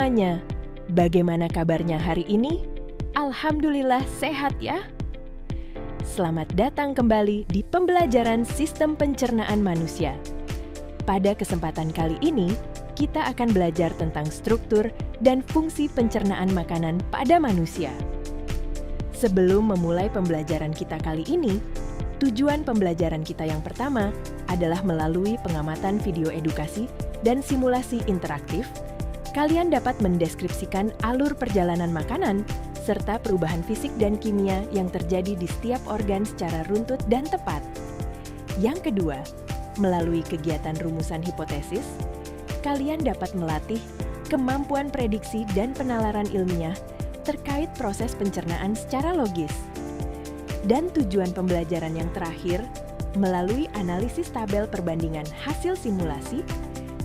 semuanya. Bagaimana kabarnya hari ini? Alhamdulillah sehat ya. Selamat datang kembali di pembelajaran sistem pencernaan manusia. Pada kesempatan kali ini, kita akan belajar tentang struktur dan fungsi pencernaan makanan pada manusia. Sebelum memulai pembelajaran kita kali ini, tujuan pembelajaran kita yang pertama adalah melalui pengamatan video edukasi dan simulasi interaktif. Kalian dapat mendeskripsikan alur perjalanan makanan serta perubahan fisik dan kimia yang terjadi di setiap organ secara runtut dan tepat. Yang kedua, melalui kegiatan rumusan hipotesis, kalian dapat melatih kemampuan prediksi dan penalaran ilmiah terkait proses pencernaan secara logis. Dan tujuan pembelajaran yang terakhir, melalui analisis tabel perbandingan hasil simulasi,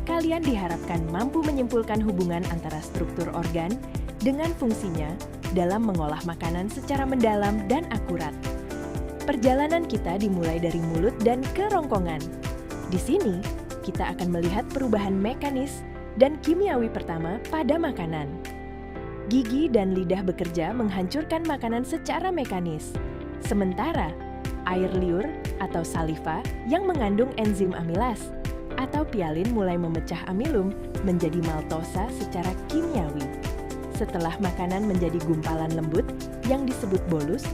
kalian diharapkan mampu menyimpulkan hubungan antara struktur organ dengan fungsinya dalam mengolah makanan secara mendalam dan akurat. Perjalanan kita dimulai dari mulut dan kerongkongan. Di sini, kita akan melihat perubahan mekanis dan kimiawi pertama pada makanan. Gigi dan lidah bekerja menghancurkan makanan secara mekanis, sementara air liur atau saliva yang mengandung enzim amilas atau pialin mulai memecah amilum menjadi maltosa secara kimiawi. Setelah makanan menjadi gumpalan lembut yang disebut bolus,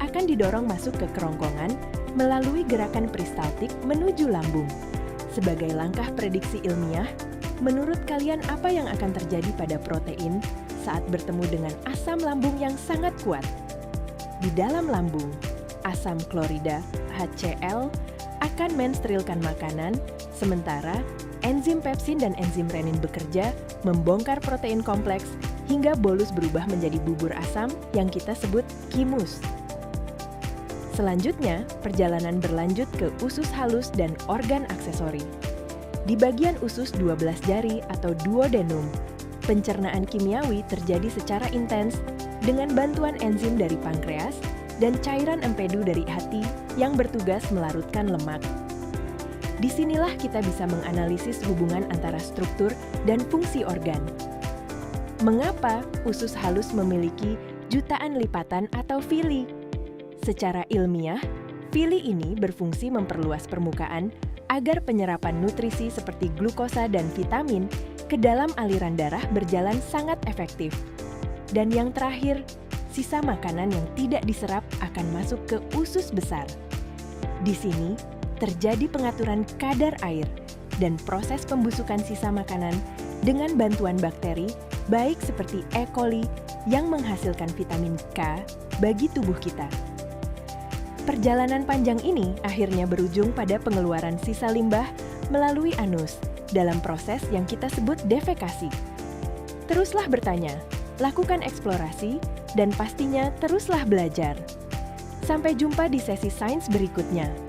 akan didorong masuk ke kerongkongan melalui gerakan peristaltik menuju lambung. Sebagai langkah prediksi ilmiah, menurut kalian apa yang akan terjadi pada protein saat bertemu dengan asam lambung yang sangat kuat? Di dalam lambung, asam klorida HCl akan mensterilkan makanan, sementara enzim pepsin dan enzim renin bekerja membongkar protein kompleks hingga bolus berubah menjadi bubur asam yang kita sebut chymus. Selanjutnya, perjalanan berlanjut ke usus halus dan organ aksesori. Di bagian usus 12 jari atau duodenum, pencernaan kimiawi terjadi secara intens dengan bantuan enzim dari pankreas dan cairan empedu dari hati yang bertugas melarutkan lemak. Disinilah kita bisa menganalisis hubungan antara struktur dan fungsi organ. Mengapa usus halus memiliki jutaan lipatan atau vili? Secara ilmiah, vili ini berfungsi memperluas permukaan agar penyerapan nutrisi seperti glukosa dan vitamin ke dalam aliran darah berjalan sangat efektif. Dan yang terakhir, sisa makanan yang tidak diserap akan masuk ke usus besar. Di sini, terjadi pengaturan kadar air dan proses pembusukan sisa makanan dengan bantuan bakteri, baik seperti E. coli yang menghasilkan vitamin K bagi tubuh kita. Perjalanan panjang ini akhirnya berujung pada pengeluaran sisa limbah melalui anus dalam proses yang kita sebut defekasi. Teruslah bertanya, lakukan eksplorasi, dan pastinya teruslah belajar. Sampai jumpa di sesi sains berikutnya.